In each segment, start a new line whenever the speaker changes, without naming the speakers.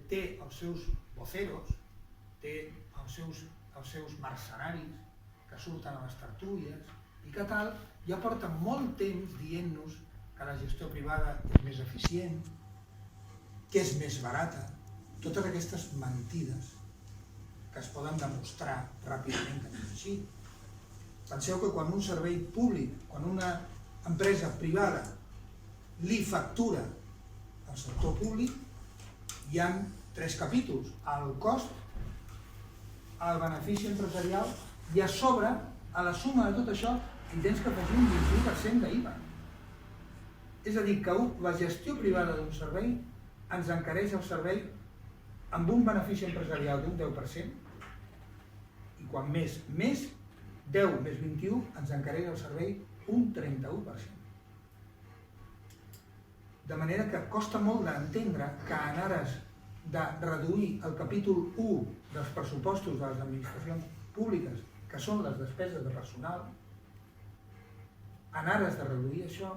té els seus voceros, té els seus mercenaris que surten a les tertúlies i que tal, ja porten molt temps dient-nos que la gestió privada és més eficient, que és més barata, totes aquestes mentides que es poden demostrar ràpidament que no és així. Penseu que quan un servei públic, quan una empresa privada li factura al sector públic, hi ha 3 capítols: el cost, el benefici empresarial i a sobre, a la suma de tot això, hi tens que afegir un 21% d'IVA. És a dir, que la gestió privada d'un servei ens encareix el servei amb un benefici empresarial d'un 10%, i quan més 10 més 21 ens encareix el servei un 31%. De manera que costa molt d'entendre que en ares de reduir el capítol 1 dels pressupostos de les administracions públiques, que són les despeses de personal, en ares de reduir això,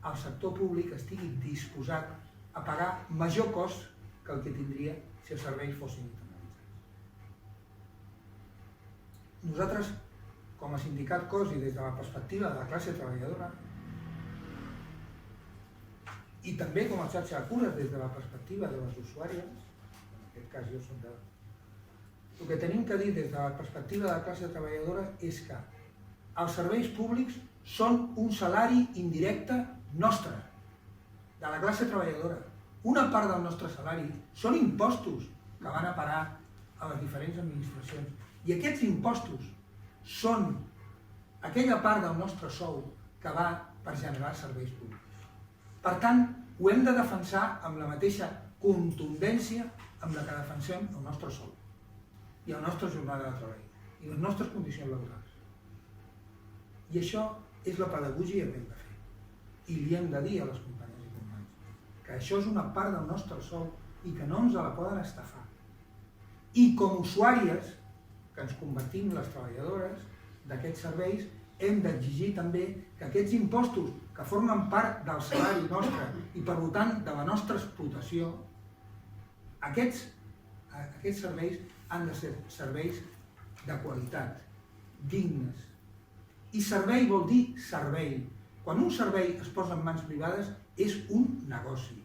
el sector públic estigui disposat a pagar major cost que el que tindria si els serveis fossin internalitzats. Nosaltres, com a sindicat COS i des de la perspectiva de la classe treballadora, i també com a xarxa de cures des de la perspectiva de les usuàries, en aquest cas jo soc de... El que tenim que dir des de la perspectiva de la classe treballadora és que els serveis públics són un salari indirecte nostre, de la classe treballadora. Una part del nostre salari són impostos que van a parar a les diferents administracions. I aquests impostos són aquella part del nostre sou que va per generar serveis públics. Per tant, ho hem de defensar amb la mateixa contundència amb la que defensem el nostre sou i la nostra jornada de treball i les nostres condicions laborals. I això és la pedagogia que hem de fer. I li hem de dir a les companyes i companys que això és una part del nostre sou i que no ens la poden estafar. I com usuàries, que ens convertim les treballadores d'aquests serveis, hem d'exigir també que aquests impostos que formen part del salari nostre i per tant de la nostra explotació, aquests serveis han de ser serveis de qualitat, dignes. I servei vol dir servei. Quan un servei es posa en mans privades és un negoci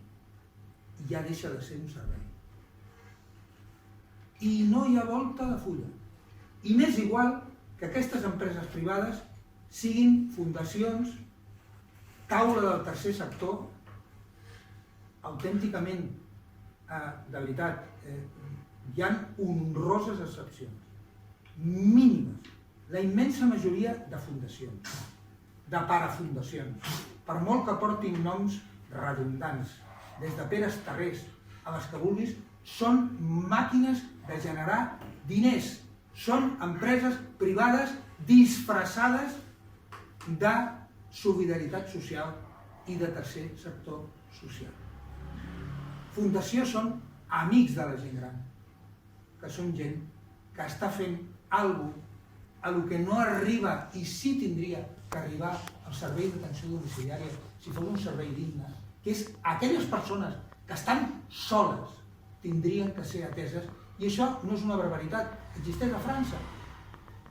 i ja deixa de ser un servei. I no hi ha volta de fulla. I m'és igual que aquestes empreses privades siguin fundacions, taula del tercer sector, autènticament, de veritat, hi ha honroses excepcions, mínimes, la immensa majoria de fundacions, de parafundacions, per molt que portin noms redundants, des de Peres Tarrés a les que vulguis, són màquines de generar diners, són empreses privades disfressades de solidaritat social i de tercer sector social. Fundacions són amics de la gent gran, que són gent que està fent alguna cosa a lo que no arriba i sí tindria que arribar al servei d'atenció domiciliària si fos un servei digne, que és aquelles persones que estan soles tindrien que ser ateses, i això no és una barbaritat, existeix a França.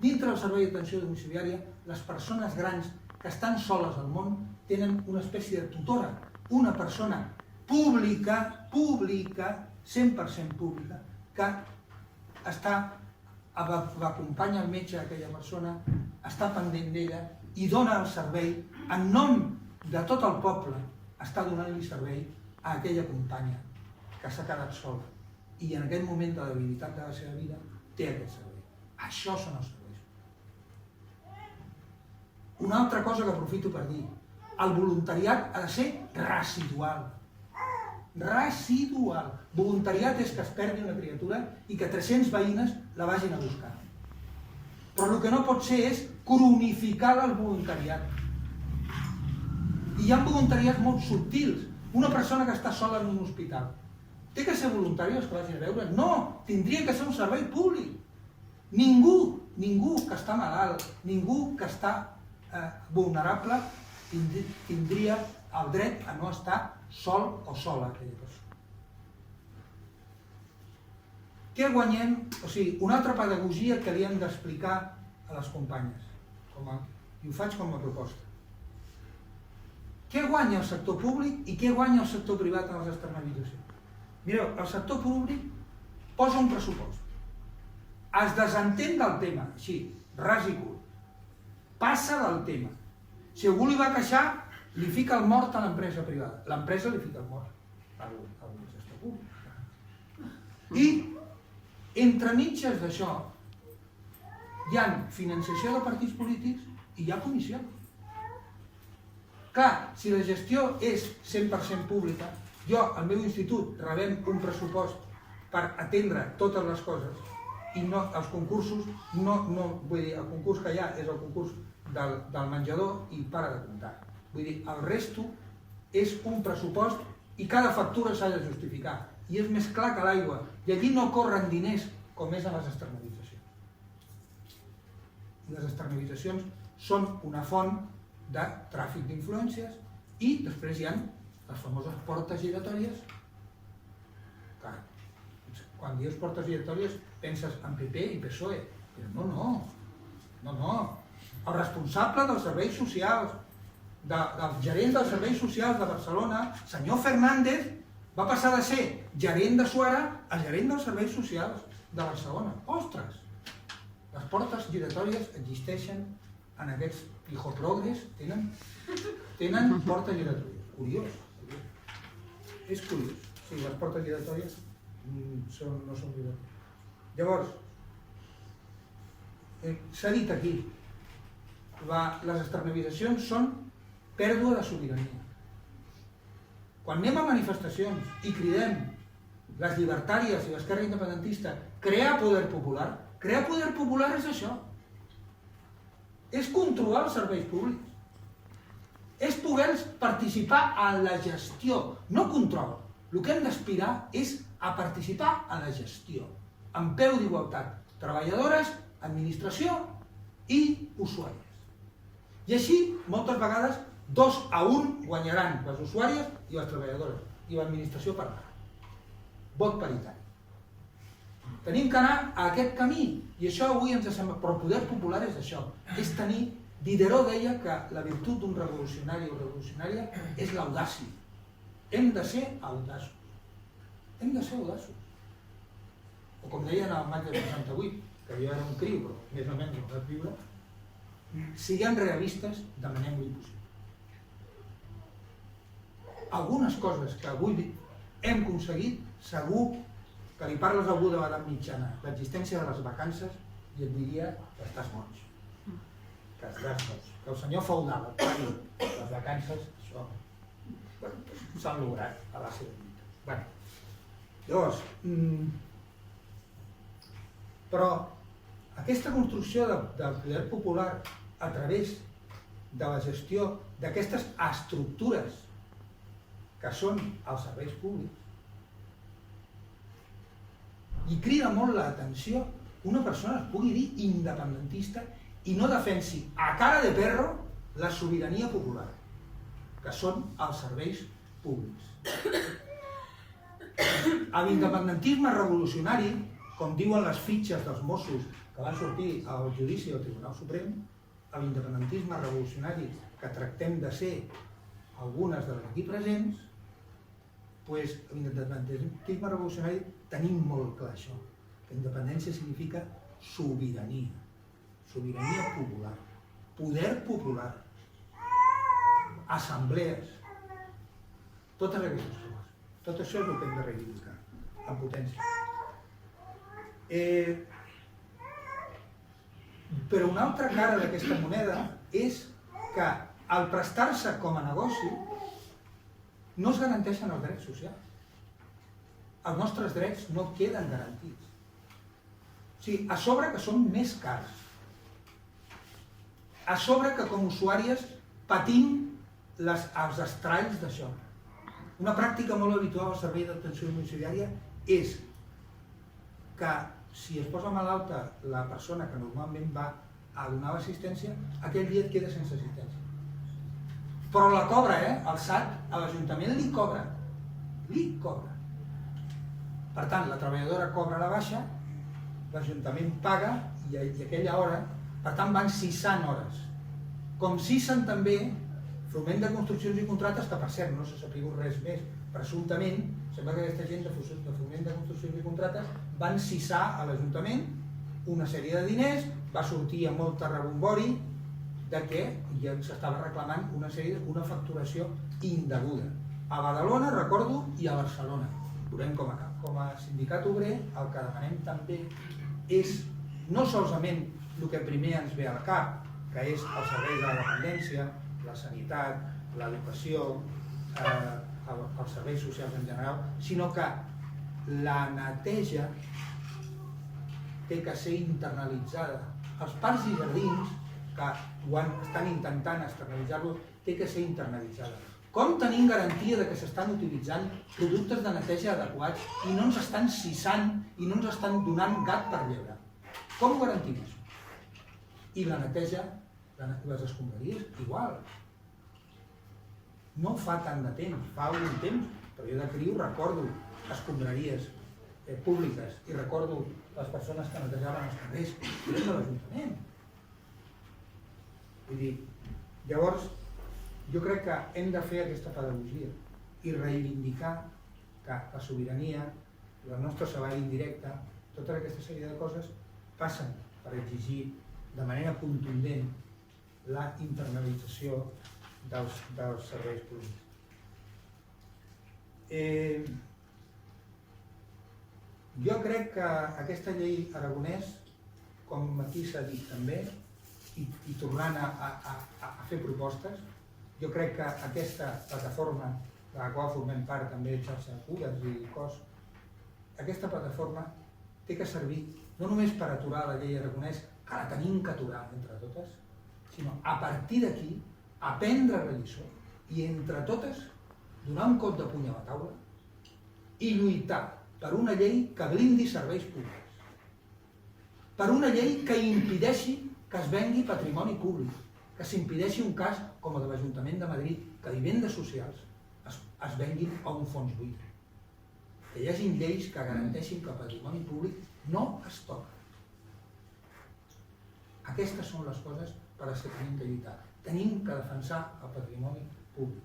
Dintre del servei d'atenció domiciliària, les persones grans que estan soles al món tenen una espècie de tutora, una persona pública, 100% pública, que l'acompanya al metge d'aquella persona, està pendent d'ella i dona el servei en nom de tot el poble, està donant-li servei a aquella companya que s'ha quedat sola i en aquest moment de debilitat de la seva vida té aquest servei. Això són els serveis. Una altra cosa que aprofito per dir, el voluntariat ha de ser residual. Residual. Voluntariat és que es perdi una criatura i que 300 veïnes la vagin a buscar. Però el que no pot ser és cronificar el voluntariat. I hi ha voluntariats molt subtils. Una persona que està sola en un hospital. Té que ser voluntari els que vagin a veure? No! Tindria que ser un servei públic. Ningú que està malalt, ningú que està vulnerable tindria el dret a no estar sol o sola aquella persona. què guanyem? O sigui, una altra pedagogia que li hem d'explicar a les companyes, i ho faig com a proposta. Què guanya el sector públic i què guanya el sector privat en les externalitzacions? Mireu, el sector públic posa un pressupost, es desentén del tema, així, ras i curt, passa del tema. Si algú li va queixar, li fica el mort a l'empresa privada, l'empresa li fica el mort al sector públic. I entre mitges d'això hi ha financiació de partits polítics i hi ha comissions. Clar, si la gestió és 100% pública, jo al meu institut rebem un pressupost per atendre totes les coses i no, els concursos, vull dir, el concurs que hi ha és el concurs del menjador i para de comptar. Vull dir, el resto és un pressupost i cada factura s'ha de justificar. I és més clar que l'aigua. I allí no corren diners com és a les externalitzacions. Les externalitzacions són una font de tràfic d'influències i després hi ha les famoses portes giratòries. Clar, quan dius portes giratòries penses en PP i PSOE, però no. El responsable dels serveis socials, del gerent dels serveis socials de Barcelona, senyor Fernández, va passar de ser gerent de Suara a gerent dels serveis socials de Barcelona. Ostres! Les portes giratòries existeixen en aquests pijoprogres, tenen portes giratòries. Curiós. És curiós. Sí, les portes giratòries no són giratòries. Llavors, s'ha dit aquí, les externalitzacions són pèrdua de sobirania. Quan anem a manifestacions i cridem les llibertàries i l'esquerra independentista crear poder popular és això. És controlar els serveis públics. És poder participar en la gestió, no control. El que hem d'aspirar és a participar en la gestió, en peu d'igualtat. Treballadores, administració i usuàries. I així, moltes vegades, 2-1 guanyaran les usuàries i les treballadores, i l'administració perdrà. Vot paritari. Tenim que anar a aquest camí, i això avui ens sembla, però el poder popular és això, és tenir, Diderot deia que la virtut d'un revolucionari o revolucionària és l'audàcia. Hem de ser audaços. Hem de ser audaços. O com deien al maig del 68, que jo era un criu, però més o menys ho vaig viure, siguem realistes, demanem l'impossible. Algunes coses que avui hem aconseguit, segur que li parles a algú de l'edat mitjana, l'existència de les vacances, i et diria que estàs boig. Que el senyor feudal et parli les vacances, això s'han lograt a base de lluita. Llavors, però aquesta construcció del poder popular a través de la gestió d'aquestes estructures que són els serveis públics, i crida molt l'atenció que una persona es pugui dir independentista i no defensi a cara de perro la sobirania popular, que són els serveis públics. L'independentisme revolucionari, com diuen les fitxes dels Mossos que van sortir al judici del Tribunal Suprem, l'independentisme revolucionari que tractem de ser algunes de les aquí presents, l'independentisme revolucionari tenim molt clar això, que independència significa sobirania, sobirania popular, poder popular, assemblees, totes aquestes coses. Tot això és el que hem de reivindicar, en potència. Però una altra cara d'aquesta moneda és que al prestar-se com a negoci no es garanteixen els drets socials. Els nostres drets no queden garantits. O sigui, a sobre que són més cars. A sobre que com usuàries patim els estralls d'això. Una pràctica molt habitual al servei d'atenció domiciliària és que si es posa malalta la persona que normalment va a donar l'assistència, aquell dia et queda sense assistència. Però la cobra, el SAT, a l'Ajuntament li cobra. Li cobra. Per tant, la treballadora cobra la baixa, l'Ajuntament paga i aquella hora, per tant van cessant hores. Com cessen també Foment de Construccions i Contractes, que per cert no s'ha sabut res més, presumptament, sembla que aquesta gent de Foment de Construccions i Contractes van cessar a l'Ajuntament una sèrie de diners, va sortir a molt rebombori de que ja s'estava reclamant una facturació indeguda. A Badalona, recordo, i a Barcelona. Veurem com acaba. Com a sindicat obrer, el que demanem també és no solament el que primer ens ve al cap, que és el servei de la dependència, la sanitat, l'educació, els serveis socials en general, sinó que la neteja té que ser internalitzada. Els parcs i jardins, que estan intentant externalitzar-lo, té que ser internalitzada. Com tenim garantia que s'estan utilitzant productes de neteja adequats i no ens estan cessant i no ens estan donant gat per llebre? Com ho garantim, això? I la neteja, les escombraries, igual. No fa tant de temps, fa un temps, però jo de criu recordo escombraries públiques i recordo les persones que netejaven els carrers i de l'Ajuntament. Vull dir, llavors, jo crec que hem de fer aquesta pedagogia i reivindicar que la sobirania, el nostre salari indirecte, tota aquesta sèrie de coses passen per exigir de manera contundent la internalització dels serveis públics. Jo crec que aquesta llei Aragonès, com aquí s'ha dit també, i tornant a fer propostes, jo crec que aquesta plataforma, de la qual formem part també xarxa de cures i cos, aquesta plataforma té que servir no només per aturar la llei Aragonès, que la tenim que aturar entre totes, sinó a partir d'aquí aprendre la lliçó i entre totes donar un cop de puny a la taula i lluitar per una llei que blindi serveis públics, per una llei que impedeixi que es vengui patrimoni públic, que s'impedeixi un cas com el de l'Ajuntament de Madrid, que vivendes socials es venguin a un fons buit. Que hi hagi lleis que garanteixin que el patrimoni públic no es toca. Aquestes són les coses per les que tenim que lluitar. Tenim que defensar el patrimoni públic.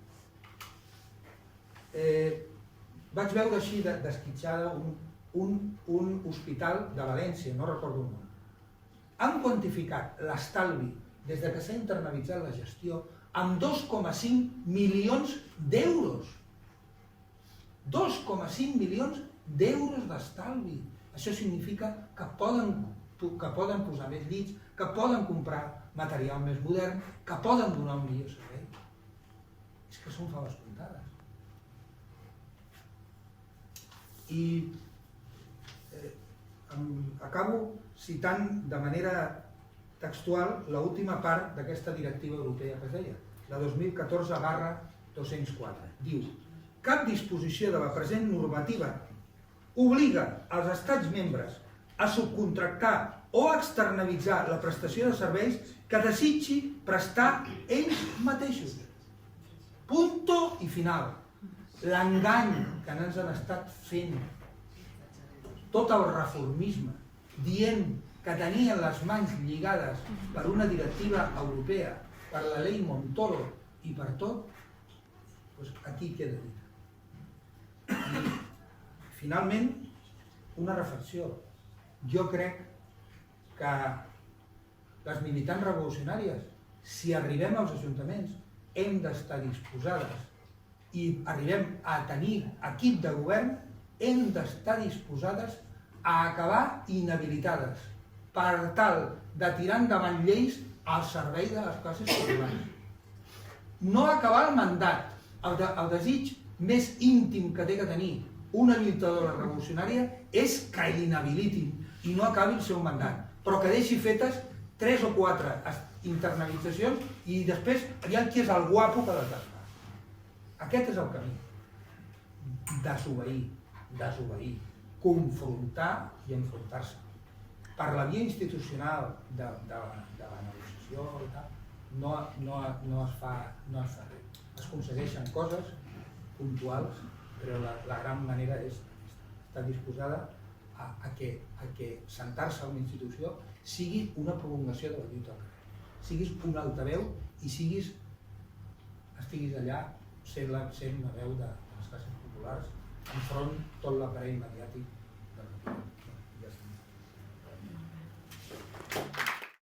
Vaig veure així d'esquitxada un hospital de València, no recordo el nom. Han quantificat l'estalvi des que s'ha internalitzat la gestió amb 2,5 milions d'euros. 2,5 milions d'euros d'estalvi. Això significa que poden posar més llits, que poden comprar material més modern, que poden donar un millor servei. És que són faves comptades. I acabo citant de manera textual l'última part d'aquesta directiva europea que es deia, la 2014/204. Diu: cap disposició de la present normativa obliga els estats membres a subcontractar o externalitzar la prestació de serveis que desitgi prestar ells mateixos. Punto i final. L'engany que ens han estat fent, tot el reformisme, dient que tenien les mans lligades per una directiva europea, per la llei Montoro i per tot, doncs aquí queda dit. I, finalment, una reflexió. Jo crec que les militants revolucionàries, si arribem als ajuntaments, hem d'estar disposades i arribem a tenir equip de govern, hem d'estar disposades a acabar inhabilitades per tal de tirar endavant lleis al servei de les classes populars. No acabar el mandat, el desig més íntim que té que tenir una lluitadora revolucionària és que l'inhabilitin i no acabi el seu mandat, però que deixi fetes 3 o 4 internalitzacions i després aviam qui és el guapo que les fa. Aquest és el camí. Desobeir, confrontar i enfrontar-se. Per la via institucional de la negociació no es fa res. Es aconsegueixen coses puntuals, però la gran manera és aquesta. està disposada a que sentar-se a una institució sigui una prolongació de la lluita al carrer, siguis un altaveu i estiguis allà sent la veu de les classes populars enfront tot l'aparell mediàtic del que